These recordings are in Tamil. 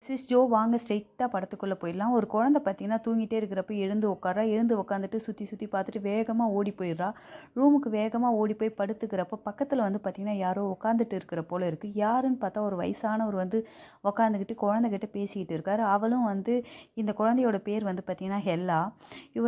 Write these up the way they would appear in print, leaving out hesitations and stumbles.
சிஸ் ஜோ வாங்க ஸ்ட்ரெயிட்டாக படத்துக்குள்ளே போயிடலாம். ஒரு குழந்தை பார்த்தீங்கன்னா தூங்கிட்டே இருக்கிறப்ப எழுந்து உட்கார்றா. எழுந்து உட்காந்துட்டு சுற்றி சுற்றி பார்த்துட்டு வேகமாக ஓடி போயிடுறா. ரூமுக்கு வேகமாக ஓடி போய் படுத்துக்கிறப்ப பக்கத்தில் வந்து பார்த்தீங்கன்னா யாரோ உட்காந்துட்டு இருக்கிற போல இருக்குது. யாருன்னு பார்த்தா ஒரு வயசானவர் வந்து உட்காந்துக்கிட்டு குழந்தைகிட்ட பேசிக்கிட்டு இருக்காரு. அவளும் வந்து இந்த குழந்தையோட பேர் வந்து பார்த்தீங்கன்னா ஹெல்லா.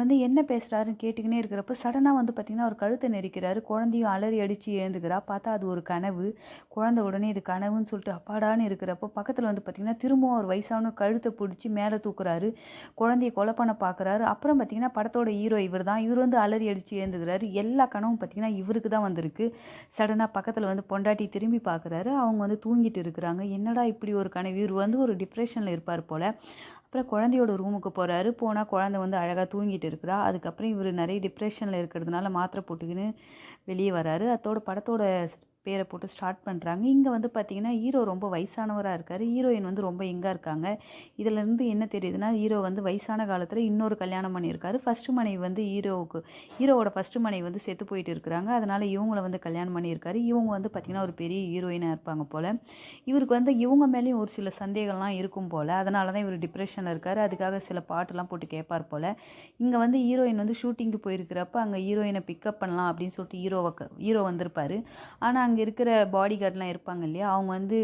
வந்து என்ன பேசுகிறாருன்னு கேட்டுக்கினே இருக்கிறப்ப சடனாக வந்து பார்த்தீங்கன்னா அவர் கழுத்தை நெரிக்கிறாரு. குழந்தையும் அலறி அடித்து எழுந்துக்கிறா. பார்த்தா அது ஒரு கனவு. குழந்தை உடனே இது கனவுன்னு சொல்லிட்டு அப்பாடான்னு இருக்கிறப்போ பக்கத்தில் வந்து பார்த்தீங்கன்னா திரும்பவும் ஒரு வயசான கழுத்தை பிடிச்சி மேலே தூக்குறாரு. குழந்தைய கொலை பண்ண பார்க்குறாரு. அப்புறம் பார்த்தீங்கன்னா படத்தோட ஹீரோ இவர் தான். இவர் வந்து அலறி அடித்து ஏந்துக்கிறாரு. எல்லா கனவும் பார்த்தீங்கன்னா இவருக்கு தான் வந்திருக்கு. சடனாக பக்கத்தில் வந்து பொண்டாட்டி திரும்பி பார்க்குறாரு. அவங்க வந்து தூங்கிட்டு இருக்கிறாங்க. என்னடா இப்படி ஒரு கனவு, இவர் வந்து ஒரு டிப்ரெஷனில் இருப்பார் போல். அப்புறம் குழந்தையோட ரூமுக்கு போகிறாரு. போனால் குழந்தை வந்து அழகாக தூங்கிட்டு இருக்கிறா. அதுக்கப்புறம் இவர் நிறைய டிப்ரெஷனில் இருக்கிறதுனால மாத்திரை போட்டுக்கின்னு வெளியே வராரு. அதோட படத்தோட பேரை போட்டு ஸ்டார்ட் பண்ணுறாங்க. இங்கே வந்து பார்த்திங்கன்னா ஹீரோ ரொம்ப வயசானவராக இருக்கார். ஹீரோயின் வந்து ரொம்ப யங்காக இருக்காங்க. இதிலேருந்து என்ன தெரியுதுன்னா ஹீரோ வந்து வயசான காலத்தில் இன்னொரு கல்யாணம் பண்ணியிருக்காரு. ஃபஸ்ட்டு மனைவி வந்து ஹீரோவோட ஃபஸ்ட்டு மனைவி வந்து செத்து போயிட்டு இருக்கிறாங்க. அதனால் இவங்கள வந்து கல்யாணம் பண்ணியிருக்காரு. இவங்க வந்து பார்த்திங்கன்னா ஒரு பெரிய ஹீரோயினாக இருப்பாங்க போல். இவருக்கு வந்து இவங்க மேலேயும் ஒரு சில சந்தேகம்லாம் இருக்கும் போல். அதனால தான் இவர் டிப்ரெஷனில் இருக்கார். அதுக்காக சில பாட்டெல்லாம் போட்டு கேட்பார் போல். இங்கே வந்து ஹீரோயின் வந்து ஷூட்டிங்க்கு போயிருக்கிறப்ப அங்கே ஹீரோயினை பிக்கப் பண்ணலாம் அப்படின்னு சொல்லிட்டு ஹீரோ வந்திருப்பார். ஆனால் அங்கே இருக்கிற பாடி கார்டெலாம் இருப்பாங்க இல்லையா, அவங்க வந்து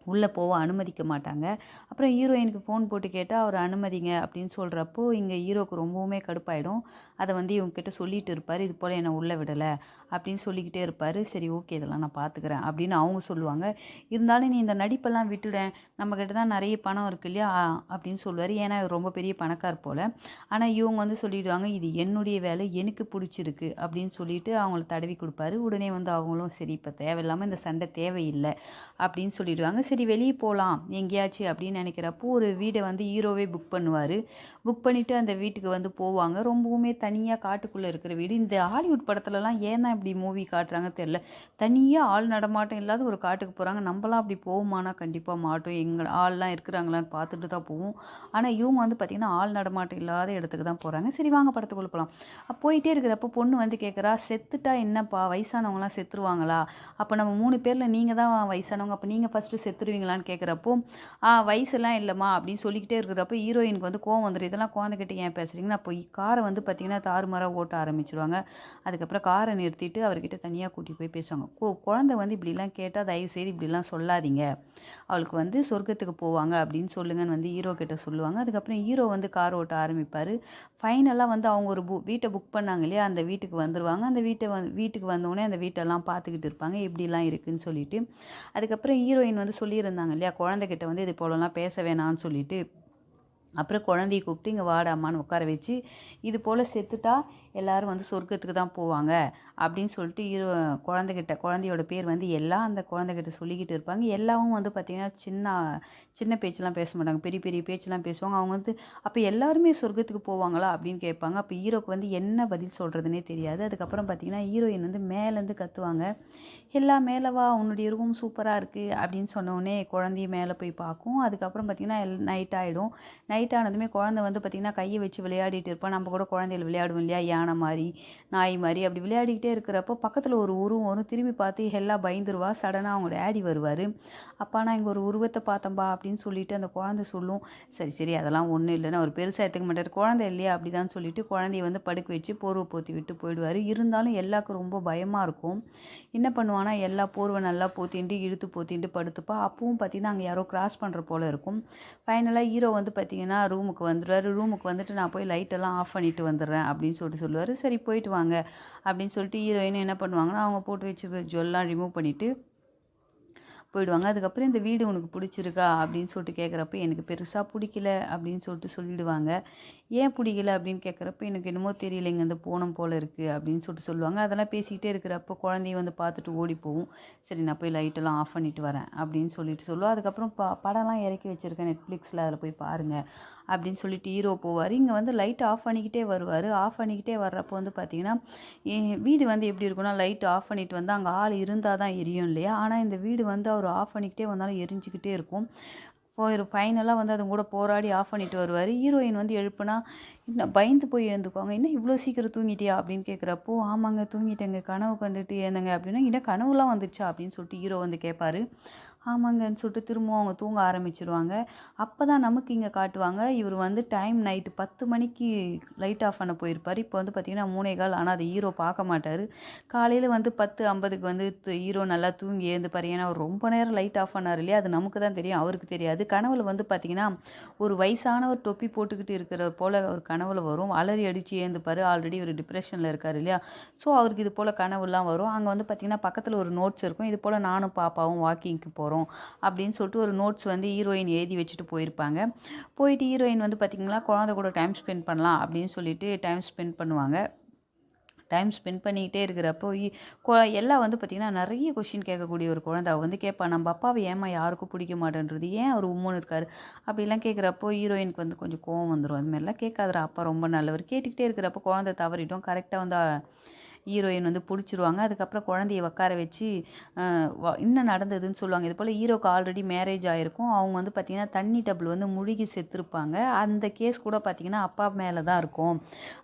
உள்ளே போக அனுமதிக்க மாட்டாங்க. அப்புறம் ஹீரோயினுக்கு ஃபோன் போட்டு கேட்டால் அவர் அனுமதிங்க அப்படின்னு சொல்கிறப்போ இங்கே ஹீரோவுக்கு ரொம்பவுமே கடுப்பாயிடும். அதை வந்து இவங்ககிட்ட சொல்லிட்டு இருப்பார். இது போல் என்னை உள்ளே விடலை அப்படின்னு சொல்லிக்கிட்டே இருப்பார். சரி ஓகே இதெல்லாம் நான் பார்த்துக்கிறேன் அப்படின்னு அவங்க சொல்லுவாங்க. இருந்தாலும் நீ இந்த நடிப்பெல்லாம் விட்டுடேன், நம்மக்கிட்ட தான் நிறைய பணம் இருக்கு இல்லையா அப்படின்னு சொல்லுவார். ஏன்னா இவர் ரொம்ப பெரிய பணக்கார் போல். ஆனால் இவங்க வந்து சொல்லிடுவாங்க இது என்னுடைய வேலை, எனக்கு பிடிச்சிருக்கு அப்படின்னு சொல்லிட்டு அவங்கள தடவி கொடுப்பாரு. உடனே வந்து அவங்களும் சரி இப்போ தேவையில்லாமல் இந்த சண்டை தேவையில்லை அப்படின்னு சொல்லிடுவாங்க. சரி வெளியே போகலாம் எங்கேயாச்சும் அப்படின்னு நினைக்கிறப்போ ஒரு வீடை வந்து ஹீரோவே புக் பண்ணுவார். புக் பண்ணிவிட்டு அந்த வீட்டுக்கு வந்து போவாங்க. ரொம்பவுமே தனியாக காட்டுக்குள்ளே இருக்கிற வீடு. இந்த ஹாலிவுட் படத்துலலாம் ஏன் தான் இப்படி மூவி காட்டுறாங்க தெரில. தனியாக ஆள் நடமாட்டம் இல்லாத ஒரு காட்டுக்கு போகிறாங்க. நம்மளாம் அப்படி போவோமானா கண்டிப்பாக மாட்டோம். எங்கள் ஆள்லாம் இருக்கிறாங்களான்னு பார்த்துட்டு தான் போவோம். ஆனால் இவங்க வந்து பார்த்திங்கன்னா ஆள் நடமாட்டம் இல்லாத இடத்துக்கு தான் போகிறாங்க. சரி வாங்க படத்துக்குள்ளே போகலாம். போயிட்டே இருக்கிறப்போ பொண்ணு வந்து கேட்குறா, செத்துட்டா என்னப்பா வயசானவங்களாம் செத்துருவாங்களா, அப்போ நம்ம 3 பேரில் நீங்கள் தான் வயசானவங்க, அப்போ நீங்கள் ஃபஸ்ட்டு செத்துருவீங்களான்னு கேட்குறப்போ வயசெல்லாம் இல்லைம்மா அப்படின்னு சொல்லிக்கிட்டே இருக்கிறப்போ ஹீரோயினுக்கு வந்து கோவம் வந்துடும். இதெல்லாம் குழந்தைகிட்ட ஏன் பேசுகிறீங்கன்னா அப்போ காரை வந்து பார்த்திங்கன்னா தாறுமாறாக ஓட்ட ஆரம்பிச்சிருவாங்க. அதுக்கப்புறம் காரை நிறுத்திட்டு அவர்கிட்ட தனியாக கூட்டி போய் பேசுவாங்க. குழந்தை வந்து இப்படிலாம் கேட்டால் தயவுசெய்து இப்படிலாம் சொல்லாதீங்க, அவளுக்கு வந்து சொர்க்கத்துக்கு போவாங்க அப்படின்னு சொல்லுங்கன்னு வந்து ஹீரோ கிட்ட சொல்லுவாங்க. அதுக்கப்புறம் ஹீரோ வந்து கார் ஓட்ட ஆரம்பிப்பார். ஃபைனலாக வந்து அவங்க ஒரு வீட்டை புக் பண்ணாங்க இல்லையா, அந்த வீட்டுக்கு வந்துடுவாங்க. அந்த வீட்டுக்கு வந்தோடனே அந்த வீட்டெல்லாம் பார்த்துக்கிட்டு இருப்பாங்க எப்படிலாம் இருக்குதுன்னு சொல்லிட்டு. அதுக்கப்புறம் ஹீரோயின் வந்து சொல்லியிருந்தாங்க இல்லையா குழந்தைகிட்ட வந்து இது போலலாம் பேச வேணான்னு சொல்லிட்டு. அப்புறம் குழந்தைய கூப்பிட்டு இங்கே வாடாமான்னு உட்கார வச்சு இது போல் செத்துட்டா எல்லோரும் வந்து சொர்க்கத்துக்கு தான் போவாங்க அப்படின்னு சொல்லிட்டு குழந்தையோட பேர் வந்து எல்லாம் அந்த குழந்தைகிட்ட சொல்லிக்கிட்டு இருப்பாங்க. எல்லாவும் வந்து பார்த்திங்கன்னா சின்ன பேச்செல்லாம் பேச மாட்டாங்க, பெரிய பெரிய பேச்செல்லாம் பேசுவாங்க. அவங்க வந்து அப்போ எல்லாருமே சொர்க்கத்துக்கு போவாங்களா அப்படின்னு கேட்பாங்க. அப்போ ஹீரோக்கு வந்து என்ன பதில் சொல்கிறதுனே தெரியாது. அதுக்கப்புறம் பார்த்திங்கன்னா ஹீரோயின் வந்து மேலேருந்து கத்துவாங்க, எல்லா மேலவா உன்னுடைய ரூம் சூப்பராக இருக்குது அப்படின்னு சொன்னோடனே குழந்தைய மேலே போய் பார்க்கும். அதுக்கப்புறம் பார்த்திங்கன்னா நைட் ஆகிடும். நைட் ஆனதுமே குழந்தை வந்து பார்த்திங்கன்னா கையை வச்சு விளையாடிட்டு இருப்பான். நம்ம கூட குழந்தைகள் விளையாடுவோம் இல்லையா, யானை மாதிரி நாய் மாதிரி அப்படி விளையாடிக்கிட்டே இருக்கிறப்போ பக்கத்தில் ஒரு உருவம் வரும். திரும்பி பார்த்து எல்லாம் பயந்துருவா. சடனாக அவங்க டேடி வருவார். அப்பா நான் இங்கே ஒரு உருவத்தை பார்த்தம்பா அப்படின்னு சொல்லிட்டு அந்த குழந்தை சொல்லும். சரி சரி அதெல்லாம் ஒன்றும் இல்லைன்னு அவர் பெருசாக எடுத்துக்க மாட்டார். குழந்தை இல்லையா அப்படி தான் சொல்லிட்டு குழந்தைய வந்து படுக்க வச்சு போர்வை போற்றி விட்டு போயிடுவார். இருந்தாலும் எல்லாருக்கும் ரொம்ப பயமாக இருக்கும். என்ன பண்ணுவானா எல்லா போர்வை நல்லா போத்தின்ட்டு இழுத்து போத்தின்ட்டு படுத்துப்பா. அப்பவும் பார்த்திங்கன்னா அங்கே யாரோ கிராஸ் பண்ணுற போல் இருக்கும். ஃபைனலாக ஹீரோ வந்து பார்த்திங்கன்னா ரூமுக்கு வந்துடுவார். ரூமுக்கு வந்துட்டு நான் போய் லைட்டெல்லாம் ஆஃப் பண்ணிட்டு வந்துடுறேன் அப்படின்னு சொல்லுவார். சரி போயிட்டு வாங்க அப்படின்னு சொல்லிட்டு ஹீரோயின் என்ன பண்ணுவாங்கன்னா அவங்க போட்டு வச்சுருக்க ஜுவல்லாம் ரிமூவ் பண்ணிவிட்டு போயிடுவாங்க. அதுக்கப்புறம் இந்த வீடு உனக்கு பிடிச்சிருக்கா அப்படின்னு சொல்லிட்டு கேட்குறப்ப எனக்கு பெருசாக பிடிக்கல அப்படின்னு சொல்லிடுவாங்க. ஏன் பிடிக்கல அப்படின்னு கேட்குறப்ப எனக்கு என்னமோ தெரியலைங்க இந்த போனம் போல் இருக்குது அப்படின்னு சொல்லுவாங்க. அதெல்லாம் பேசிக்கிட்டே இருக்கிறப்ப குழந்தைய வந்து பார்த்துட்டு ஓடி போகும். சரி நான் போய் லைட்டெல்லாம் ஆஃப் பண்ணிட்டு வரேன் அப்படின்னு சொல்லுவோம். அதுக்கப்புறம் படம்லாம் இறக்கி வச்சுருக்கேன் நெட்ஃப்ளிக்ஸில், அதில் போய் பாருங்கள் அப்படின்னு சொல்லிட்டு ஹீரோ போவார். இங்கே வந்து லைட் ஆஃப் பண்ணிக்கிட்டே வருவார். ஆஃப் பண்ணிக்கிட்டே வர்றப்போ வந்து பார்த்திங்கன்னா வீடு வந்து எப்படி இருக்குன்னா லைட் ஆஃப் பண்ணிட்டு வந்து அங்கே ஆள் இருந்தால் தான் எரியும் இல்லையா, ஆனால் இந்த வீடு வந்து அவர் ஆஃப் பண்ணிக்கிட்டே வந்தாலும் எரிஞ்சிக்கிட்டே இருக்கும். ஃபைனலாக வந்து அது கூட போராடி ஆஃப் பண்ணிட்டு வருவார். ஹீரோயின் வந்து எழுப்புனா இன்னும் பயந்து போய் எழுந்துக்குவாங்க. என்ன இவ்வளோ சீக்கிரம் தூங்கிட்டியா அப்படின்னு கேட்குறப்போ ஆமாங்க தூங்கிட்டேங்க, கனவு கண்டுட்டு ஏந்தங்க அப்படின்னா இன்னும் கனவுலாம் வந்துச்சா அப்படின்னு சொல்லிட்டு ஹீரோ வந்து கேட்பாரு. ஆமாங்கன்னு சொல்லிட்டு திரும்பவும் அவங்க தூங்க ஆரம்பிச்சுருவாங்க. அப்ப தான் நமக்கு இங்க காட்டுவாங்க. இவரு வந்து டைம் நைட்டு 10 மணிக்கு லைட் ஆஃப் பண்ண போயிருப்பாரு. இப்போ வந்து பார்த்தீங்கன்னா 3:15. ஆனா அத ஹீரோ பார்க்க மாட்டாரு. காலையில வந்து 10:50க்கு வந்து ஹீரோ நல்லா தூங்கி எழுந்துப்பாரு. ஏன்னா அவர் ரொம்ப நேரம் லைட் ஆஃப் பண்ணாரு இல்லையா? அது நமக்கு தான் தெரியும். அவருக்கு தெரியாது. கனவுல வந்து பார்த்தீங்கன்னா, ஒரு வயசானவர் தொப்பி போட்டுக்கிட்டு இருக்கிறவர் போல ஒரு கனவுல வரும். அலறி அடிச்சு எழுந்துப்பாரு. ஆல்ரெடி இவரு டிப்ரஷன்ல இருக்காரு இல்லையா? ஸோ அவருக்கு இது போல கனவுலாம் வரும். அங்க வந்து பார்த்தீங்கன்னா, பக்கத்துல ஒரு நோட்ஸ் இருக்கும். இது போல நானும் பாப்பாவும் வாக்கிங்க்கு போறோம் அப்படின்னு சொல்லிட்டு ஒரு நோட்ஸ் வந்து ஹீரோயின் எழுதி வச்சுட்டு போயிருப்பாங்க. போயிட்டு ஹீரோயின் வந்து பார்த்தீங்கன்னா, குழந்தை கூட டைம் ஸ்பெண்ட் பண்ணலாம் அப்படின்னு சொல்லிட்டு டைம் ஸ்பெண்ட் பண்ணுவாங்க. டைம் ஸ்பெண்ட் பண்ணிக்கிட்டே இருக்கிறப்போ எல்லாம் வந்து பார்த்தீங்கன்னா, நெறைய கொஸ்டின் கேட்கக்கூடிய ஒரு குழந்தை. அவ வந்து கேட்பா, "நம்ப அப்பாவ ஏம்மா யாருக்கும் பிடிக்க மாட்டேன்றது? ஏன் அவரு உம்முன்னு இருக்காரு?" அப்படிலாம் கேட்குறப்போ ஹீரோயினுக்கு வந்து கொஞ்சம் கோவம் வந்துரும். "அது மாரிலாம் கேட்காதடா, அப்பா ரொம்ப நல்லவரு." கேட்டுக்கிட்டே இருக்கிறப்போ குழந்தை தவறிடும். கரெக்ட்டா வந்து ஹீரோயின் வந்து புடிச்சிருவாங்க. அதுக்கப்புறம் குழந்தைய உட்கார வச்சு அ என்ன நடந்ததுன்னு சொல்லுவாங்க. இது போல ஹீரோக்கு ஆல்ரெடி மேரேஜ் ஆயிருக்கும். அவங்க வந்து பார்த்தீங்கன்னா, தண்ணி டப்ல வந்து முழுகி செத்துருப்பாங்க. அந்த கேஸ் கூட பார்த்தீங்கன்னா, அப்பா மேல தான் இருக்கும்.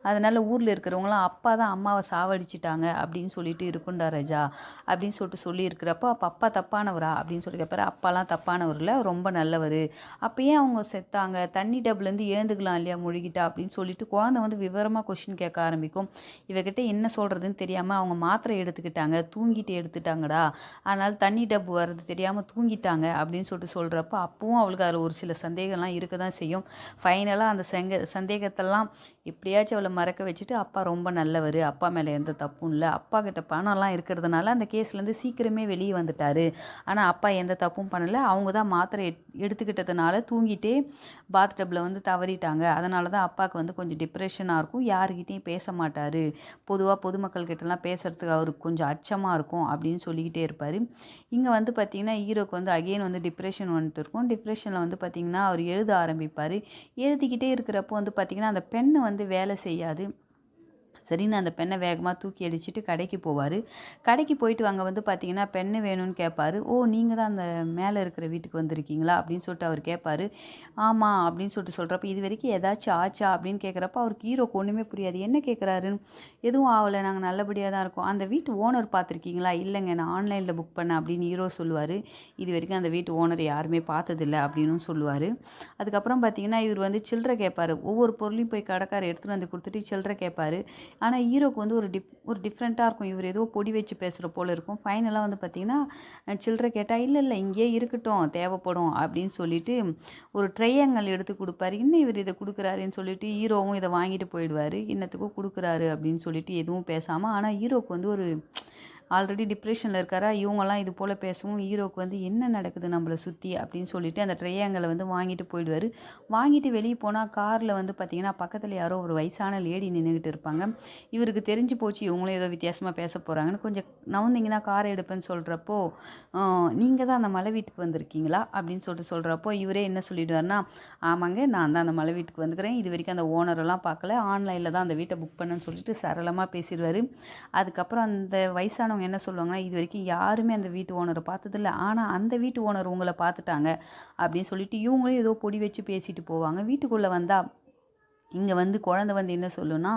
அதனால ஊர்ல இருக்கிறவங்கலாம், "அப்பா தான் அம்மாவ சாவடிச்சுட்டாங்க" அப்படின்னு சொல்லிட்டு இருக்கும்டா ராஜா, அப்படின்னு சொல்லிட்டு சொல்லியிருக்கிறப்போ, "அப்ப அப்பா தப்பானவரா?" அப்படின்னு சொல்லி கேட்பாரு. "அப்பாலாம் தப்பானவர் இல்ல, ரொம்ப நல்லவரு. அப்ப ஏன் அவங்க செத்தாங்க? தண்ணி டப்லேருந்து எழுந்துக்கலாம் இல்லையா முழுகிட்டா?" அப்படின்னு சொல்லிட்டு குழந்தை வந்து விவரமா கொஸ்டின் கேட்க ஆரம்பிக்கும். இவகிட்ட என்ன சொல்றதுன்னு தெரியாம, "அவங்க மாத்திரை எடுத்துக்கிட்டாங்க, தூங்கிட்டு எடுத்துட்டாங்கடா. அதனால தண்ணி டப்பு வர்றது தெரியாம தூங்கிட்டாங்க" அப்படின்னு சொல்லிட்டு சொல்றப்போ, அப்பவும் அவளுக்கு அதில ஒரு சில சந்தேகம்லாம் இருக்க தான் செய்யும். ஃபைனலா அந்த சந்தேகத்தெல்லாம் எப்படியாச்சும் அவள மறக்க வச்சுட்டு, "அப்பா ரொம்ப நல்லவரு. அப்பா மேல எந்த தப்பும் இல்ல. அப்பா கிட்ட பணம்லாம் இருக்கிறதுனால அந்த கேஸ்லேருந்து சீக்கிரமே வெளிய வந்துட்டாரு. ஆனா அப்பா எந்த தப்பும் பண்ணல. அவங்க தான் மாத்திரை எடுத்துக்கிட்டதுனால தூங்கிட்டே பாத் டப்ல வந்து தவறிட்டாங்க. அதனால தான் அப்பாவுக்கு வந்து கொஞ்சம் டிப்ரஷனா இருக்கும். யார்கிட்டயும் பேச மாட்டாரு. பொதுவா பொதுமக்கள் கிட்டலாம் பேசுறதுக்கு அவருக்கு கொஞ்சம் அச்சமா இருக்கும்" அப்படின்னு சொல்லிக்கிட்டே இருப்பாரு. இங்க வந்து பார்த்தீங்கன்னா, ஹீரோக்கு வந்து அகைன் வந்து டிப்ரஷன் வந்துட்டு இருக்கும். டிப்ரஷன்ல வந்து பார்த்தீங்கன்னா, அவர் எழுத ஆரம்பிப்பாரு. எழுதிக்கிட்டே இருக்கிறப்போ வந்து பார்த்தீங்கன்னா, அந்த பென்னு வந்து வேலை செய்யாது. சரின்னு அந்த பெண்ண வேகமா தூக்கி அடிச்சுட்டு கடைக்கு போவாரு. கடைக்கு போயிட்டு அங்க வந்து பார்த்தீங்கன்னா, பென்னு வேணும்னு கேட்பாரு. "ஓ! நீங்க தான் அந்த மேல இருக்கிற வீட்டுக்கு வந்திருக்கீங்களா?" அப்படின்னு சொல்லிட்டு அவரு கேட்பாரு. "ஆமா" அப்படின்னு சொல்லிட்டு சொல்றப்ப, "இதுவரைக்கும் ஏதாச்சும் ஆச்சா?" அப்படின்னு கேட்குறப்ப, அவருக்கு ஹீரோக்கு ஒண்ணுமே புரியாது. என்ன கேட்குறாருன்னு. "எதுவும் ஆவல. நாங்க நல்லபடியா தான் இருக்கோம்." "அந்த வீட்டு ஓனர் பார்த்துருக்கீங்களா?" "இல்லங்க. நான் ஆன்லைன்ல புக் பண்ணேன்" அப்படின்னு ஹீரோ சொல்லுவாரு. "இதுவரைக்கும் அந்த வீட்டு ஓனர் யாருமே பார்த்ததில்ல" அப்படின்னும் சொல்லுவாரு. அதுக்கப்புறம் பார்த்தீங்கன்னா, இவரு வந்து சில்லற கேட்பாரு. ஒவ்வொரு பொருளையும் போய் கடைக்காரர் எடுத்துட்டு வந்து குடுத்துட்டு சில்லற கேட்பாரு. ஆனா, ஹீரோக்கு வந்து ஒரு டிஃப்ரெண்ட்டா இருக்கும். இவரு ஏதோ பொடி வச்சு பேசுற போல இருக்கும். ஃபைனலா வந்து பார்த்தீங்கன்னா, சில்லற கேட்டா, "இல்ல, இல்ல இங்கேயே இருக்கட்டும், தேவைப்படும்" அப்படின்னு சொல்லிட்டு ஒரு ட்ரையாங்கிள் எடுத்து குடுப்பாரு. "என்ன இவரு இத குடுக்குறாரேன்னு" சொல்லிட்டு ஹீரோவும் இத வாங்கிட்டு போயிடுவாரு. "என்னத்துக்கோ குடுக்குறாரு" அப்படின்னு சொல்லிட்டு எதுவும் பேசாம. ஆனா, ஹீரோக்கு வந்து ஒரு ஆல்ரெடி டிப்ரஷன்ல இருக்காரா, இவங்கலாம் இது போல பேசவும் ஹீரோக்கு வந்து என்ன நடக்குது நம்மள சுத்தி அப்படின்னு சொல்லிட்டு அந்த ட்ரையாங்கிள வந்து வாங்கிட்டு போயிடுவாரு. வாங்கிட்டு வெளிய போனா கார்ல வந்து பார்த்தீங்கன்னா, பக்கத்துல யாரோ ஒரு வயசான லேடி நின்னுகிட்டு இருப்பாங்க. இவருக்கு தெரிஞ்சு போச்சு இவங்களும் ஏதோ வித்தியாசமா பேச போறாங்கன்னு, கொஞ்சம் நவுந்தீங்கன்னா கார் எடுப்பேன்னு சொல்றப்போ, "ஆ நீங்க தான் அந்த மலை வீட்டுக்கு வந்திருக்கீங்களா?" அப்படின்னு சொல்லிட்டு சொல்றப்போ, இவரே என்ன சொல்லிடுவாருன்னா, "ஆமாங்க நான் தான் அந்த மலை வீட்டுக்கு வந்துக்கிறேன். இதுவரைக்கும் அந்த ஓனரெல்லாம் பார்க்கல. ஆன்லைன்ல தான் அந்த வீட்ட புக் பண்ணேன்னு" சொல்லிட்டு சரளமா பேசிருவாரு. அதுக்கப்புறம் அந்த வயசானவங்க என்ன சொல்லுவாங்கன்னா, "இதுவரைக்கும் யாருமே அந்த வீட்டு ஓனர பார்த்ததில்ல. ஆனா அந்த வீட்டு ஓனர் உங்கள பார்த்துட்டாங்க" அப்படின்னு சொல்லிட்டு இவங்களும் ஏதோ பொடி வச்சு பேசிட்டு போவாங்க. வீட்டுக்குள்ள வந்தா இங்க வந்து குழந்தை வந்து என்ன சொல்லும்னா,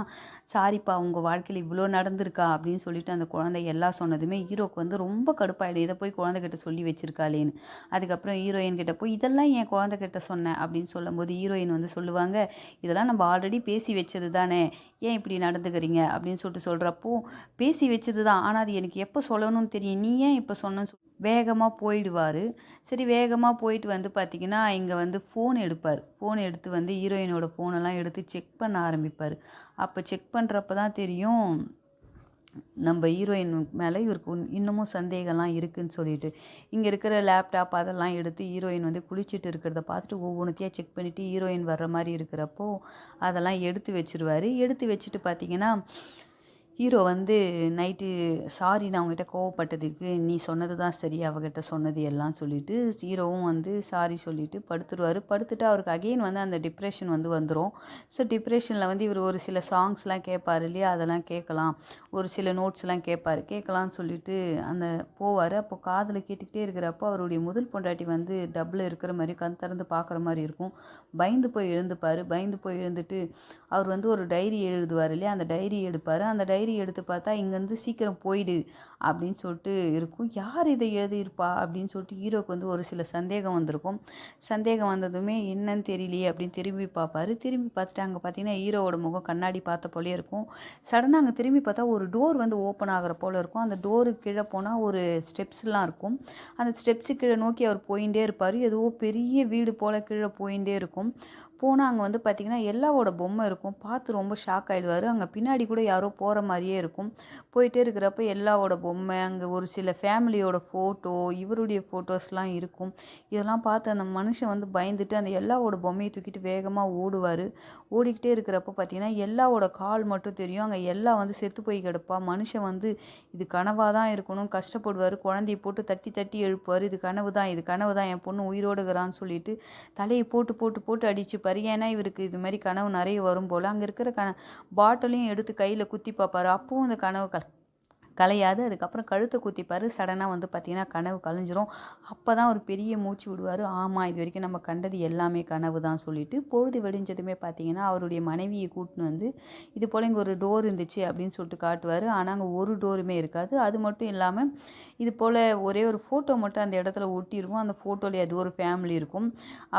"சாரிப்பா உங்க வாழ்க்கையில இவ்ளோ நடந்திருக்கா?" அப்படின்னு சொல்லிட்டு அந்த குழந்தை எல்லாம் சொன்னதுமே ஹீரோக்கு வந்து ரொம்ப கடுப்பாயிடும். இத போய் குழந்தைகிட்ட சொல்லி வச்சிருக்காளேன்னு. அதுக்கப்புறம் ஹீரோயின் கிட்ட போய், "இதெல்லாம் என் குழந்தைகிட்ட சொன்னேன்" அப்படின்னு சொல்லும்போது ஹீரோயின் வந்து சொல்லுவாங்க, "இதெல்லாம் நம்ம ஆல்ரெடி பேசி வச்சது தானே, ஏன் இப்படி நடந்துக்கிறீங்க?" அப்படின்னு சொல்லிட்டு சொல்றப்போ, "பேசி வச்சது தான். ஆனா அது எனக்கு எப்ப சொல்லணும்னு தெரியும். நீ ஏன் இப்ப சொன்னன்னு" வேகமா போயிடுவாரு. சரி வேகமா போயிட்டு வந்து பார்த்தீங்கன்னா, இங்க வந்து ஃபோன் எடுப்பாரு. ஃபோன் எடுத்து வந்து ஹீரோயினோட ஃபோனெல்லாம் எடுத்து செக் பண்ண ஆரம்பிப்பாரு. அப்ப செக் பண்றப்ப தான் தெரியும், நம்ப ஹீரோயின் மேல இவருக்கு இன்னமும் சந்தேகம்லாம் இருக்குன்னு சொல்லிட்டு. இங்க இருக்கிற லேப்டாப் அதெல்லாம் எடுத்து ஹீரோயின் வந்து குளிச்சுட்டு இருக்கிறத பார்த்துட்டு ஒவ்வொன்னுத்தையா செக் பண்ணிட்டு ஹீரோயின் வர்ற மாரி இருக்கிறப்போ, அதெல்லாம் எடுத்து வச்சுருவாரு. எடுத்து வச்சுட்டு பார்த்தீங்கன்னா, ஹீரோ வந்து நைட்டு "சாரி நான் உன்கிட்ட கோவப்பட்டதுக்கு. நீ சொன்னது தான் சரி. அவகிட்ட சொன்னது எல்லாம்" சொல்லிட்டு ஹீரோவும் வந்து சாரி சொல்லிட்டு படுத்துருவாரு. படுத்துட்டு அவருக்கு அகைன் வந்து அந்த டிப்ரஷன் வந்து வந்துரும். ஸோ டிப்ரஷன்ல வந்து இவரு ஒரு சில சாங்ஸ்லாம் கேட்பாரு இல்லையா? அதெல்லாம் கேட்கலாம். ஒரு சில நோட்ஸ்லாம் கேட்பாரு. கேட்கலான்னு சொல்லிட்டு அந்த போவாரு. அப்போ காதுல கேட்டுக்கிட்டே இருக்கிறப்போ, அவருடைய முதல் பொண்டாட்டி வந்து டப்ல இருக்கிற மாரி கண் திறந்து பார்க்குற மாரி இருக்கும். பயந்து போய் எழுந்துப்பாரு. பயந்து போய் எழுந்துட்டு அவர் வந்து ஒரு டைரி எழுதுவாரு இல்லையா? அந்த டைரி எடுப்பாரு. அந்த டைரி டைரி எடுத்து பார்த்தா இங்கேருந்து சீக்கிரம் போயிடு அப்படின்னு சொல்லிட்டு இருக்கும். யார் இதை எழுதியிருப்பா அப்படின்னு சொல்லிட்டு ஹீரோக்கு வந்து ஒரு சில சந்தேகம் வந்திருக்கும். சந்தேகம் வந்ததுமே என்னன்னு தெரியலையே அப்படின்னு திரும்பி பார்ப்பாரு. திரும்பி பார்த்துட்டு அங்கே பார்த்தீங்கன்னா ஹீரோவோட முகம் கண்ணாடி பார்த்த போலே இருக்கும். சடனாக அங்கே திரும்பி பார்த்தா ஒரு டோர் வந்து ஓப்பன் ஆகிற போல் இருக்கும். அந்த டோருக்கு கீழே போனால் ஒரு ஸ்டெப்ஸ்லாம் இருக்கும். அந்த ஸ்டெப்ஸு கீழே நோக்கி அவர் போயிட்டே இருப்பார். ஏதோ பெரிய வீடு போல் கீழே போயிட்டே இருக்கும். போனால் அங்கே வந்து பார்த்திங்கன்னா எல்லாவோட பொம்மை இருக்கும். பார்த்து ரொம்ப ஷாக் ஆகிடுவார். அங்கே பின்னாடி கூட யாரோ போகிற மாதிரியே இருக்கும். போயிட்டே இருக்கிறப்ப எல்லாவோட பொம்மை, அங்கே ஒரு சில ஃபேமிலியோட ஃபோட்டோ, இவருடைய ஃபோட்டோஸ்லாம் இருக்கும். இதெல்லாம் பார்த்து அந்த மனுஷன் வந்து பயந்துட்டு அந்த எல்லாவோட பொம்மையை தூக்கிட்டு வேகமாக ஓடுவார். ஓடிக்கிட்டே இருக்கிறப்ப பார்த்திங்கன்னா எல்லாவோட கால் மட்டும் தெரியும். அங்கே எல்லா வந்து செத்து போய் கிடப்பா. மனுஷன் வந்து இது கனவாக தான் இருக்கணும் கஷ்டப்படுவார். குழந்தைய போட்டு தட்டி தட்டி எழுப்புவார். இது கனவு தான், இது கனவு தான், என் பொண்ணு உயிரோடுகிறான்னு சொல்லிட்டு தலையை போட்டு போட்டு போட்டு அடிச்சுப்பார். ஏன்னா இவருக்கு இது மாதிரி கனவு நிறைய வரும் போல். அங்கே இருக்கிற பாட்டிலையும் எடுத்து கையில் குத்தி பார்ப்பார். அப்பவும் இந்த கனவு கலையாது. அதுக்கப்புறம் கழுத்தை குத்திப்பார். சடனாக வந்து பார்த்திங்கன்னா கனவு கலைஞ்சிரும். அப்போ தான் ஒரு பெரிய மூச்சு விடுவார். ஆமாம், இது வரைக்கும் நம்ம கண்டது எல்லாமே கனவு தான் சொல்லிட்டு பொழுது வெடிஞ்சதுமே பார்த்திங்கன்னா அவருடைய மனைவியை கூட்டின்னு வந்து இது போல் இங்கே ஒரு டோர் இருந்துச்சு அப்படின்னு சொல்லிட்டு காட்டுவார். ஆனால் அங்கே ஒரு டோருமே இருக்காது. அது மட்டும் இல்லாமல் இது போல் ஒரே ஒரு ஃபோட்டோ மட்டும் அந்த இடத்துல ஒட்டியிருக்கும். அந்த ஃபோட்டோலேயே அது ஒரு ஃபேமிலி இருக்கும்.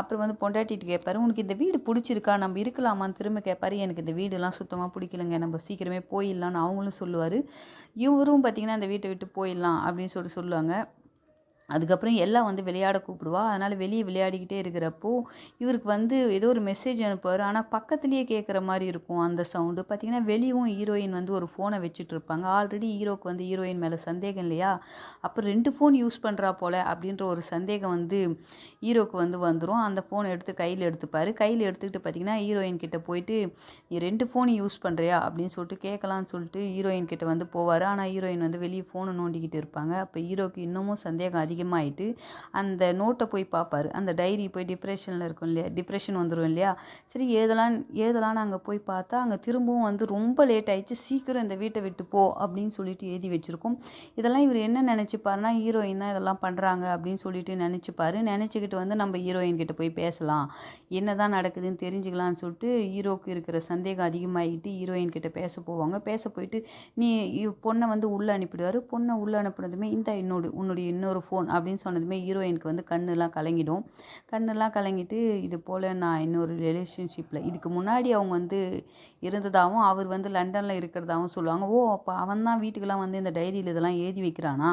அப்புறம் வந்து பொண்டாட்டிட்டு கேட்பாரு, உனக்கு இந்த வீடு பிடிச்சிருக்கா, நம்ம இருக்கலாமான்னு திரும்ப கேட்பாரு. எனக்கு இந்த வீடெல்லாம் சுத்தமாக பிடிக்கலங்க, நம்ம சீக்கிரமே போயிடலான்னு அவங்களும் சொல்லுவார். இவரும் பார்த்திங்கன்னா அந்த வீட்டை விட்டு போயிடலாம் அப்படின்னு சொல்லுவாங்க. அதுக்கப்புறம் எல்லாம் வந்து விளையாட கூப்பிடுவா. அதனால் வெளியே விளையாடிக்கிட்டே இருக்கிறப்போ இவருக்கு வந்து ஏதோ ஒரு மெசேஜ் அனுப்புவார். ஆனால் பக்கத்துலேயே கேட்குற மாதிரி இருக்கும் அந்த சவுண்டு. பார்த்திங்கன்னா வெளியும் ஹீரோயின் வந்து ஒரு ஃபோனை வச்சுட்டு இருப்பாங்க. ஆல்ரெடி ஹீரோக்கு வந்து ஹீரோயின் மேலே சந்தேகம் இல்லையா, அப்போ 2 ஃபோன் யூஸ் பண்ணுறா போல் அப்படின்ற ஒரு சந்தேகம் வந்து ஹீரோக்கு வந்து வந்துடும். அந்த ஃபோனை எடுத்து கையில் எடுத்துப்பார். கையில் எடுத்துக்கிட்டு பார்த்திங்கன்னா ஹீரோயின் கிட்டே போயிட்டு நீ 2 ஃபோன் யூஸ் பண்ணுறியா அப்படின்னு சொல்லிட்டு கேட்கலான்னு சொல்லிட்டு ஹீரோயின் கிட்டே வந்து போவார். ஆனால் ஹீரோயின் வந்து வெளியே ஃபோனை நோண்டிக்கிட்டு இருப்பாங்க. அப்போ ஹீரோக்கு இன்னமும் சந்தேகம் அதிகமாகிட்டு அந்த நோட்டை போய் பார்ப்பார். அந்த டைரி போய் டிப்ரெஷனில் இருக்கும் இல்லையா, டிப்ரெஷன் வந்துடும் இல்லையா, சரி எழுதலான்னு அங்கே போய் பார்த்தா அங்கே திரும்பவும் வந்து ரொம்ப லேட் ஆகிடுச்சு, சீக்கிரம் இந்த வீட்டை விட்டு போ அப்படின்னு சொல்லிட்டு எழுதி வச்சுருக்கோம். இதெல்லாம் இவர் என்ன நினச்சிப்பாருனா ஹீரோயின் தான் இதெல்லாம் பண்ணுறாங்க அப்படின்னு சொல்லிட்டு நினச்சிப்பார். நினச்சிக்கிட்டு வந்து நம்ம ஹீரோயின் கிட்ட போய் பேசலாம், என்ன தான் நடக்குதுன்னு தெரிஞ்சுக்கலான்னு சொல்லிட்டு ஹீரோக்கு இருக்கிற சந்தேகம் அதிகமாகிட்டு ஹீரோயின் கிட்ட பேச போவாங்க. பேச போயிட்டு நீ பொண்ணை வந்து உள்ளே அனுப்பிடுவார். பொண்ணை உள்ளே அனுப்புனதுமே இந்த உன்னுடைய இன்னொரு ஃபோன் அப்படின்னு சொன்னதுமே ஹீரோயினுக்கு வந்து கண்ணெல்லாம் கலங்கிடும். கண்ணெல்லாம் கலங்கிட்டு இது போல் நான் இன்னொரு ரிலேஷன்ஷிப்பில் இதுக்கு முன்னாடி அவங்க வந்து இருந்ததாகவும் அவர் வந்து லண்டனில் இருக்கிறதாகவும் சொல்லுவாங்க. ஓ, அப்போ அவன் தான் வீட்டுக்கெல்லாம் வந்து இந்த டைரியில் இதெல்லாம் எழுதி வைக்கிறானா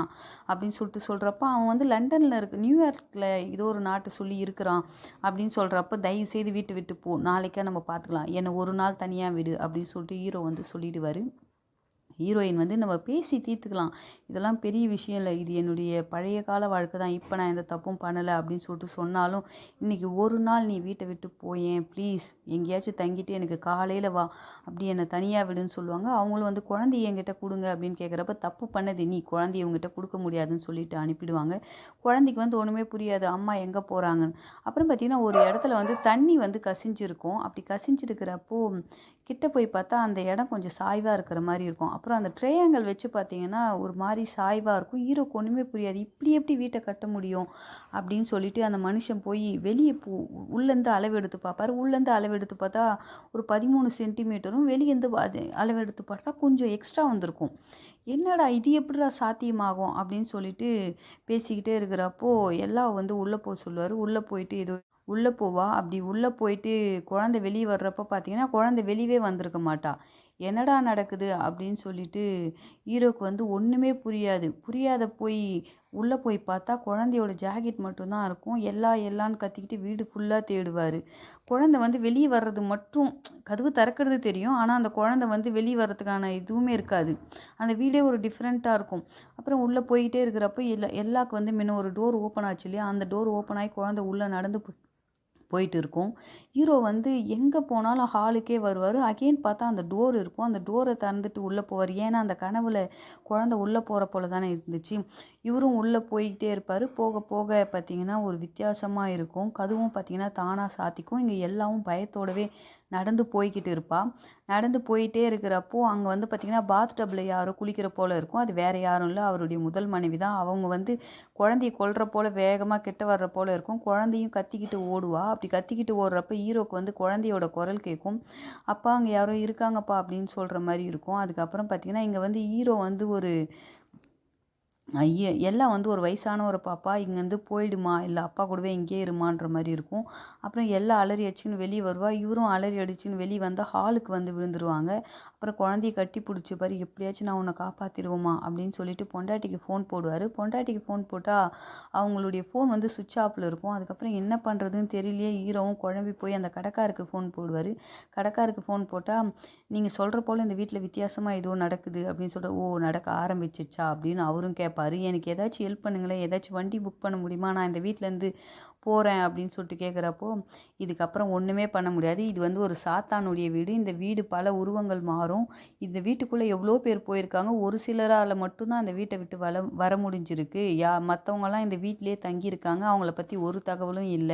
அப்படின்னு சொல்லிட்டு சொல்கிறப்ப அவன் வந்து லண்டனில் நியூயார்க்கில் ஏதோ ஒரு நாட்டு சொல்லி இருக்கிறான் அப்படின்னு சொல்கிறப்ப தயவு செய்து வீட்டை விட்டு போ, நாளைக்கே நம்ம பார்த்துக்கலாம், என்னை ஒரு நாள் தனியாக விடு அப்படின்னு சொல்லிட்டு ஹீரோ வந்து சொல்லிடுவார். ஹீரோயின் வந்து நம்ம பேசி தீர்த்துக்கலாம், இதெல்லாம் பெரிய விஷயம் இல்லை, இது என்னுடைய பழைய கால வாழ்க்கை தான், இப்போ நான் எந்த தப்பும் பண்ணலை அப்படின்னு சொல்லிட்டு சொன்னாலும் இன்றைக்கி ஒரு நாள் நீ வீட்டை விட்டு போயேன் ப்ளீஸ், எங்கேயாச்சும் தங்கிட்டு எனக்கு காலையில் வா, அப்படி என்னை தனியாக விடுன்னு சொல்லுவாங்க. அவங்களும் வந்து குழந்தைய என்கிட்ட கொடுங்க அப்படின்னு கேட்குறப்ப தப்பு பண்ணது நீ, குழந்தைய உங்ககிட்ட கொடுக்க முடியாதுன்னு சொல்லிட்டு அனுப்பிடுவாங்க. குழந்தைக்கு வந்து ஒன்றுமே புரியாது, அம்மா எங்கே போகிறாங்கன்னு. அப்புறம் பார்த்திங்கன்னா ஒரு இடத்துல வந்து தண்ணி வந்து கசிஞ்சிருக்கும். அப்படி கசிஞ்சிருக்கிறப்போ கிட்ட போய் பார்த்தா அந்த இடம் கொஞ்சம் சாய்வாக இருக்கிற மாதிரி இருக்கும். அப்புறம் அந்த ட்ரையாங்கிள் வச்சு பார்த்தீங்கன்னா ஒரு மாதிரி சாய்வாக இருக்கும். ஹீரோக்கு ஒன்றுமே புரியாது, இப்படி எப்படி வீட்டை கட்ட முடியும் அப்படின்னு சொல்லிட்டு அந்த மனுஷன் போய் வெளியே உள்ளேருந்து அளவெடுத்து பார்ப்பார். உள்ளேருந்து அளவெடுத்து பார்த்தா ஒரு 13 சென்டிமீட்டரும், வெளியேருந்து அது அளவெடுத்து பார்த்தா கொஞ்சம் எக்ஸ்ட்ரா வந்திருக்கும். என்னடா இது எப்படிடா சாத்தியமாகும் அப்படின்னு சொல்லிட்டு பேசிக்கிட்டே இருக்கிறப்போ எல்லாம் வந்து உள்ளே போக சொல்லுவார். உள்ளே போயிட்டு ஏதோ உள்ளே போவா. அப்படி உள்ளே போயிட்டு குழந்தை வெளியே வர்றப்ப பார்த்தீங்கன்னா குழந்தை வெளியவே வந்திருக்க மாட்டா. என்னடா நடக்குது அப்படின்னு சொல்லிட்டு ஹீரோக்கு வந்து ஒன்றுமே புரியாத போய் உள்ளே போய் பார்த்தா குழந்தையோட ஜாக்கெட் மட்டும்தான் இருக்கும். எல்லான்னு கத்திக்கிட்டு வீடு ஃபுல்லாக தேடுவார். குழந்தை வந்து வெளியே வர்றது மட்டும், கதவு திறக்கிறது தெரியும், ஆனால் அந்த குழந்தை வந்து வெளியே வர்றதுக்கான இதுவுமே இருக்காது. அந்த வீடே ஒரு டிஃப்ரெண்ட்டாக இருக்கும். அப்புறம் உள்ளே போய்கிட்டே இருக்கிறப்ப எல்லாக்கு வந்து முன்ன ஒரு டோர் ஓப்பன் ஆச்சு இல்லையா, அந்த டோர் ஓப்பன் ஆகி குழந்தை உள்ளே நடந்து போயிட்டு இருக்கும். ஹீரோ வந்து எங்கே போனாலும் ஹாலுக்கே வருவார். அகெயின் பார்த்தா அந்த டோர் இருக்கும். அந்த டோரை திறந்துட்டு உள்ளே போவார். ஏன்னா அந்த கனவுல குழந்தை உள்ளே போகிற போல தானே இருந்துச்சு. இவரும் உள்ளே போய்கிட்டே இருப்பார். போக போக பார்த்திங்கன்னா ஒரு வித்தியாசமாக இருக்கும். கதவும் பார்த்திங்கன்னா தானாக சாத்திக்கும். இங்கே எல்லாமும் பயத்தோடவே நடந்து போய்க்கிட்டு இருப்பா. நடந்து போயிட்டே இருக்கிறப்போ, அங்க வந்து பார்த்தீங்கன்னா, பாத் டப்ல யாரோ குளிக்கிற போல இருக்கும். அது வேற யாரும் இல்ல. அவருடைய முதல் மனைவி தான். அவங்க வந்து குழந்தைய கொல்ற போல வேகமா கிட்ட வர்ற போல இருக்கும். குழந்தையும் கத்திக்கிட்டு ஓடுவா. அப்படி கத்திக்கிட்டு ஓடுறப்ப ஹீரோக்கு வந்து குழந்தையோட குரல் கேட்கும். "அப்பா அங்க யாரோ இருக்காங்கப்பா" அப்படின்னு சொல்ற மாரி இருக்கும். அதுக்கப்புறம் பார்த்தீங்கன்னா, இங்க வந்து ஹீரோ வந்து ஒரு எல்லாம் வந்து ஒரு வயசான ஒரு பாப்பா, "இங்கேருந்து போயிடுமா, இல்ல அப்பா கூடவே இங்கேயே இருமான்ற" மாரி இருக்கும். அப்புறம் எல்லா அலறி அடிச்சுன்னு வெளிய வருவா. இவரும் அலறி அடிச்சுன்னு வெளிய வந்தா ஹாலுக்கு வந்து விழுந்துருவாங்க. அப்புறம் குழந்தைய கட்டி புடிச்சுப்பாரு. "எப்படியாச்சும் நான் உன்ன காப்பாத்திருவேன்ம்மா" அப்படின்னு சொல்லிட்டு பொண்டாட்டிக்கு ஃபோன் போடுவாரு. பொண்டாட்டிக்கு ஃபோன் போட்டா, அவங்களுடைய ஃபோன் வந்து ஸ்விட்ச் ஆஃப்ல இருக்கும். அதுக்கப்புறம் என்ன பண்றதுன்னு தெரியலையே ஹீரோவும் குழம்பி போய் அந்த கடைக்காருக்கு ஃபோன் போடுவாரு. கடைக்காருக்கு ஃபோன் போட்டா, "நீங்க சொல்ற போல இந்த வீட்ல வித்தியாசமா ஏதோ நடக்குது" அப்படின்னு சொல்ற, "ஓ! நடக்க ஆரம்பிச்சுச்சா?" அப்படின்னு அவரும் கேட்பாரு. "எனக்கு ஏதாச்சும் ஹெல்ப் பண்ணுங்களேன். ஏதாச்சும் வண்டி புக் பண்ண முடியுமா? நான் இந்த வீட்லேருந்து போறேன்" அப்படின்னு சொல்லிட்டு கேட்குறப்போ, "இதுக்கப்புறம் ஒண்ணுமே பண்ண முடியாது. இது வந்து ஒரு சாத்தானுடைய வீடு. இந்த வீடு பல உருவங்கள் மாறும். இந்த வீட்டுக்குள்ள எவ்வளோ பேர் போயிருக்காங்க. ஒரு சிலரால மட்டும் தான் அந்த வீட்ட விட்டு வர முடிஞ்சிருக்கு. மத்தவங்கலாம் இந்த வீட்டிலேயே தங்கியிருக்காங்க. அவங்கள பத்தி ஒரு தகவலும் இல்ல.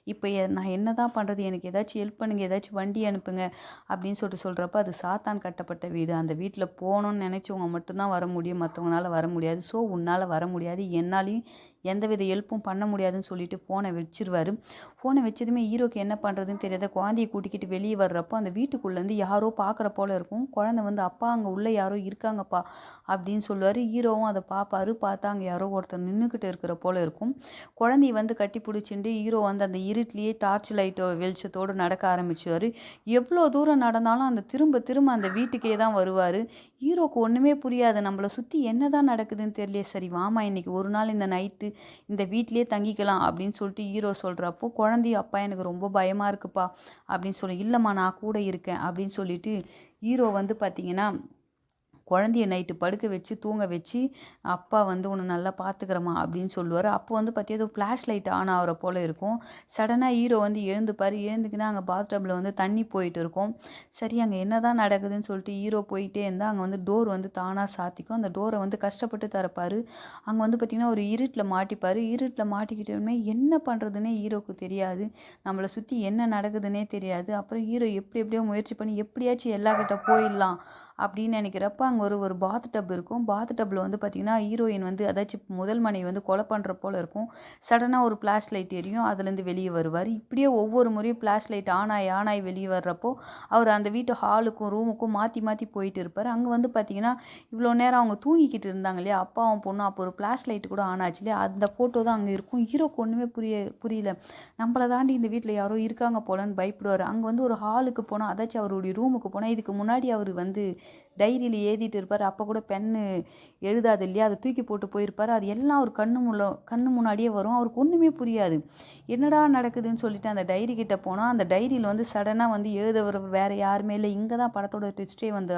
இப்ப நான் என்னதான் பண்றது? எனக்கு ஏதாச்சும் ஹெல்ப் பண்ணுங்க. ஏதாச்சும் வண்டி அனுப்புங்க" அப்படின்னு சொல்லிட்டு சொல்றப்ப, அது சாத்தான் கட்டப்பட்ட வீடு. அந்த வீட்ல போணும்னு நெனைச்சவங்க மட்டும் தான் வர முடியும். மத்தவங்கனால வர முடியாது. ஸோ, உன்னால வர முடியாது. என்னாலயும் எந்தவித ஹெல்ப்பும் பண்ண முடியாதுன்னு சொல்லிட்டு ஃபோன வச்சுருவாரு. ஃபோன வச்சதுமே ஹீரோக்கு என்ன பண்றதுன்னு தெரியாத குழந்தைய கூட்டிக்கிட்டு வெளிய வர்றப்போ, அந்த வீட்டுக்குள்ளேருந்து யாரோ பார்க்குற போல இருக்கும். குழந்தை வந்து, "அப்பா அங்க உள்ள யாரோ இருக்காங்கப்பா" அப்படின்னு சொல்லுவாரு. ஹீரோவும் அத பார்ப்பாரு. பார்த்தா அங்க யாரோ ஒருத்தர் நின்னுகிட்டு இருக்கிற போல இருக்கும். குழந்தைய வந்து கட்டி புடிச்சுண்டு ஹீரோ வந்து அந்த இருட்டிலேயே டார்ச் லைட்டோ வெளிச்சத்தோட நடக்க ஆரம்பிச்சுருவாரு. எவ்வளோ தூரம் நடந்தாலும் அந்த திரும்ப திரும்ப அந்த வீட்டுக்கே தான் வருவாரு. ஹீரோக்கு ஒண்ணுமே புரியாது. நம்மள சுத்தி என்னதான் நடக்குதுன்னு தெரியலையே. சரி வாம்மா இன்னைக்கு ஒரு நாள் இந்த நைட்டு இந்த வீட்லயே தங்கிக்கலாம் அப்படின்னு சொல்லிட்டு ஹீரோ சொல்றப்போ, குழந்தையும் "அப்பா எனக்கு ரொம்ப பயமா இருக்குப்பா" அப்படின்னு சொல்லி, "இல்லம்மா நான் கூட இருக்கேன்" அப்படின்னு சொல்லிட்டு ஹீரோ வந்து பார்த்தீங்கன்னா குழந்தைய நைட்டு படுக்க வச்சு, தூங்க வச்சு, "அப்பா வந்து உன்ன நல்லா பார்த்துக்கிறேம்மா" அப்படின்னு சொல்லுவாரு. அப்போ வந்து பார்த்தியா ஏதோ ஃப்ளாஷ் லைட் ஆன் ஆகுற போல இருக்கும். சடனா ஹீரோ வந்து எழுந்துப்பாரு. எழுந்துக்கினா அங்க பாத்டப்ல வந்து தண்ணி போயிட்டு இருக்கும். சரி அங்க என்னதான் நடக்குதுன்னு சொல்லிட்டு ஹீரோ போயிட்டே இருந்தா, அங்க வந்து டோர் வந்து தானா சாத்திக்கும். அந்த டோர வந்து கஷ்டப்பட்டு திறப்பாரு. அங்க வந்து பார்த்திங்கன்னா, ஒரு இருட்டுல மாட்டிப்பாரு. இருட்டுல மாட்டிக்கிட்டவுடனே என்ன பண்றதுன்னே ஹீரோக்கு தெரியாது. நம்மள சுத்தி என்ன நடக்குதுன்னே தெரியாது. அப்புறம் ஹீரோ எப்படி எப்படியோ முயற்சி பண்ணி எப்படியாச்சும் எல்லார்கிட்ட போயிடலாம் அப்படின்னு நினைக்கிறப்ப, அங்க ஒரு ஒரு பாத் டப் இருக்கும். பாத் டப்ல வந்து பார்த்தீங்கன்னா, ஹீரோயின் வந்து அதாச்சும் முதல் மனைவி வந்து கொலை பண்ற போல இருக்கும். சடனா ஒரு ஃபிளாஷ் லைட் எரியும். அதுலேருந்து வெளிய வருவாரு. இப்படியே ஒவ்வொரு முறையும் ஃபிளாஷ் லைட் ஆன் ஆயி வெளிய வர்றப்போ, அவர் அந்த வீட்டு ஹாலுக்கும், ரூமுக்கும் மாத்தி மாத்தி போயிட்டு இருப்பாரு. அங்க வந்து பார்த்தீங்கன்னா, இவ்வளோ நேரம் அவங்க தூங்கிக்கிட்டு இருந்தாங்க இல்லையா? அப்பாவும் பொண்ணும். அப்போ ஒரு ஃபிளாஷ் லைட் கூட ஆன் ஆச்சு இல்லையா? அந்த ஃபோட்டோ தான் அங்க இருக்கும். ஹீரோக்கு ஒண்ணுமே புரியல. நம்மள தாண்டி இந்த வீட்ல யாரோ இருக்காங்க போலன்னு பயப்படுவாரு. அங்க வந்து ஒரு ஹாலுக்கு போனா, அதாச்சும் அவருடைய ரூமுக்கு போனா, இதுக்கு முன்னாடி அவரு வந்து டைரியில எழுதிட்டு இருப்பாரு. அப்ப கூட பென்னு எழுதாது இல்லையா? அத தூக்கி போட்டு போயிருப்பாரு. அது எல்லாம் அவர் கண்ணு முன்னாடியே வரும். அவருக்கு ஒண்ணுமே புரியாது. என்னடா நடக்குதுன்னு சொல்லிட்டு அந்த டைரி கிட்ட போனா, அந்த டைரியில வந்து சடனா வந்து எழுதுறவர் வேற யாருமே இல்ல. இங்க தான் படத்தோட ட்விஸ்ட்டே வந்து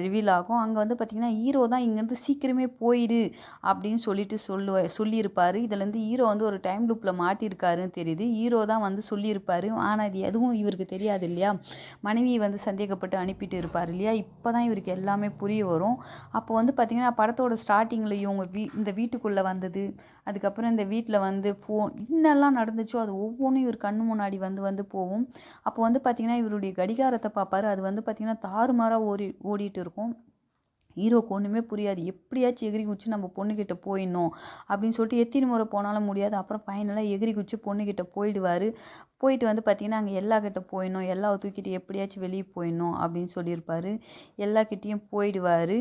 ரிவீல் ஆகும். அங்க வந்து பார்த்தீங்கன்னா, ஹீரோ தான் "இங்கேருந்து சீக்கிரமே போயிடு" அப்படின்னு சொல்லிட்டு சொல்லியிருப்பாரு. இதுலேருந்து ஹீரோ வந்து ஒரு டைம் லூப்ல மாட்டியிருக்காருன்னு தெரியுது. ஹீரோ தான் வந்து சொல்லியிருப்பாரு. ஆனா, இது எதுவும் இவருக்கு தெரியாது இல்லையா? மனைவிய வந்து சந்தேகப்பட்டு அனுப்பிட்டு இருப்பாரு இல்லையா? இப்ப தான் இவருக்கு எல்லாமே புரிய வரும். அப்போ வந்து பார்த்தீங்கன்னா, படத்தோட ஸ்டார்ட்டிங்ல இவங்க இந்த வீட்டுக்குள்ள வந்தது, அதுக்கப்புறம் இந்த வீட்ல வந்து என்னெல்லாம் நடந்துச்சோ அது ஒவ்வொன்னும் இவர் கண்ணு முன்னாடி வந்து வந்து போகும். அப்போ வந்து பார்த்தீங்கன்னா, இவருடைய கடிகாரத்த பார்ப்பாரு. அது வந்து பார்த்தீங்கன்னா, தாறுமாறா ஓடிட்டு இருக்கும். ஹீரோக்கு ஒண்ணுமே புரியாது. எப்படியாச்சும் எகிறி குதிச்சு நம்ம பொண்ணுகிட்ட போயிடணும் அப்படின்னு சொல்லிட்டு எத்தனை முறை போனாலும் முடியாது. அப்புறம் ஃபைனலா எகிறி குதிச்சு பொண்ணுகிட்ட போயிடுவாரு. போயிட்டு வந்து பார்த்தீங்கன்னா, அங்க எல்லார்கிட்ட போயிடணும். எல்லாவ தூக்கிட்டு எப்படியாச்சும் வெளிய போயிடணும் அப்படின்னு சொல்லியிருப்பாரு. எல்லார்கிட்டயும் போயிடுவாரு.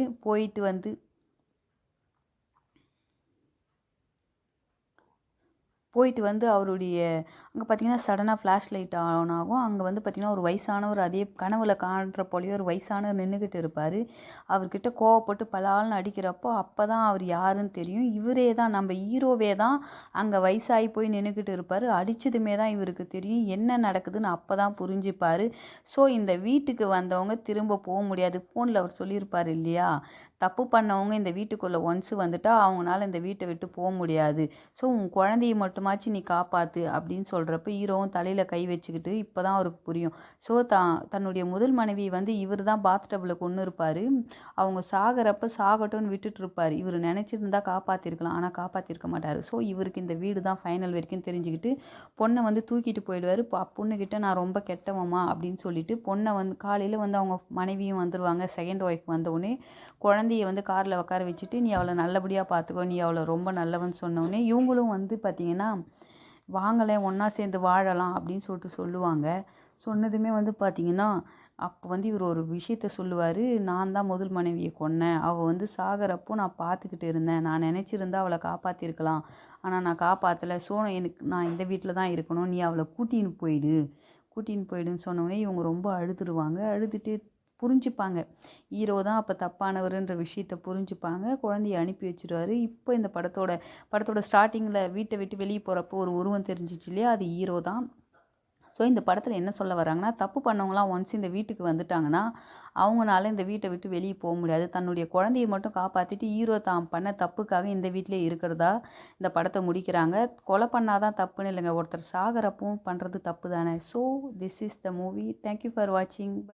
போயிட்டு வந்து அவருடைய அங்க பார்த்தீங்கன்னா, சடனா ஃபிளாஷ் லைட் ஆன் ஆகும். அங்க வந்து பார்த்தீங்கன்னா, ஒரு வயசானவர் அதே கனவுல காண்ற போலயே ஒரு வயசானவர் நின்னுகிட்டு இருப்பாரு. அவர்கிட்ட கோவப்பட்டு பலால்னு அடிக்கிறப்போ, அப்பதான் அவர் யாருன்னு தெரியும். இவரே தான் நம்ம ஹீரோவே தான் அங்க வயசாகி போய் நின்னுகிட்டு இருப்பாரு. அடிச்சதுமே தான் இவருக்கு தெரியும். என்ன நடக்குதுன்னு அப்பதான் புரிஞ்சுப்பாரு. ஸோ, இந்த வீட்டுக்கு வந்தவங்க திரும்ப முடியாது. ஃபோன்ல அவர் சொல்லியிருப்பாரு இல்லையா? தப்பு பண்ணவங்க இந்த வீட்டுக்குள்ளே ஒன்ஸ் வந்துட்டா அவங்கனால இந்த வீட்டை விட்டு போக முடியாது. ஸோ உன் குழந்தைய மட்டுமாச்சும் நீ காப்பாத்து அப்படின்னு சொல்கிறப்ப ஹீரோவும் தலையில் கை வச்சுக்கிட்டு இப்போ தான் அவருக்கு புரியும். ஸோ தன்னுடைய முதல் மனைவி வந்து இவர் தான் பாத் டப்பில் கொன்று இருப்பார். அவங்க சாகிறப்ப சாகட்டும்னு விட்டுட்டு இருப்பார். இவர் நினச்சிருந்தா காப்பாற்றிருக்கலாம், ஆனால் காப்பாற்றிருக்க மாட்டார். ஸோ இவருக்கு இந்த வீடு தான் ஃபைனல் வரைக்கும் தெரிஞ்சுக்கிட்டு பொண்ணை வந்து தூக்கிட்டு போயிடுவார். பொண்ணுக்கிட்ட நான் ரொம்ப கெட்டவம்மா அப்படின்னு சொல்லிட்டு பொண்ணை வந்து காலையில் வந்து அவங்க மனைவியும் வந்துடுவாங்க. செகண்ட் ஒய்ஃப் வந்தவுடனே குழந்தைய வந்து காரில் உட்கார வச்சுட்டு நீ அவளை நல்லபடியாக பார்த்துக்கோ, நீ அவளை ரொம்ப நல்லவன்னு சொன்னோடனே இவங்களும் வந்து பார்த்திங்கன்னா வாங்கலேன் ஒன்றா சேர்ந்து வாழலாம் அப்படின்னு சொல்லிட்டு சொல்லுவாங்க. சொன்னதுமே வந்து பார்த்திங்கன்னா அப்போ வந்து இவர் ஒரு விஷயத்த சொல்லுவார். நான் தான் முதல் மனைவியை கொன்னேன், அவள் வந்து சாகிறப்போ நான் பார்த்துக்கிட்டு இருந்தேன், நான் நினச்சிருந்தா அவளை காப்பாற்றிருக்கலாம், ஆனால் நான் காப்பாற்றலை. ஸோ நான் இந்த வீட்டில் தான் இருக்கணும், நீ அவளை கூட்டின்னு போயிடுன்னு சொன்னோடனே இவங்க ரொம்ப அழுதுருவாங்க. அழுதுட்டு புரிஞ்சுப்பாங்க. ஹீரோ தான் அப்போ தப்பானவருன்ற விஷயத்த புரிஞ்சுப்பாங்க. குழந்தைய அனுப்பி வச்சுருவாரு. இப்போ இந்த படத்தோட ஸ்டார்ட்டிங்கில் வீட்டை விட்டு வெளியே போகிறப்போ ஒரு உருவம் தெரிஞ்சிச்சு இல்லையா, அது ஹீரோ தான். ஸோ இந்த படத்தில் என்ன சொல்ல வராங்கன்னா, தப்பு பண்ணவங்களாம் ஒன்ஸ் இந்த வீட்டுக்கு வந்துட்டாங்கன்னா அவங்கனால இந்த வீட்டை விட்டு வெளியே போக முடியாது. தன்னுடைய குழந்தைய மட்டும் காப்பாற்றிட்டு ஹீரோ தான் பண்ண தப்புக்காக இந்த வீட்டிலே இருக்கிறதா இந்த படத்தை முடிக்கிறாங்க. கொலை பண்ணாதான் தப்புன்னு இல்லைங்க, ஒருத்தர் சாகிறப்பவும் பண்ணுறது தப்பு தானே. So this is the movie. Thank you for வாட்சிங்.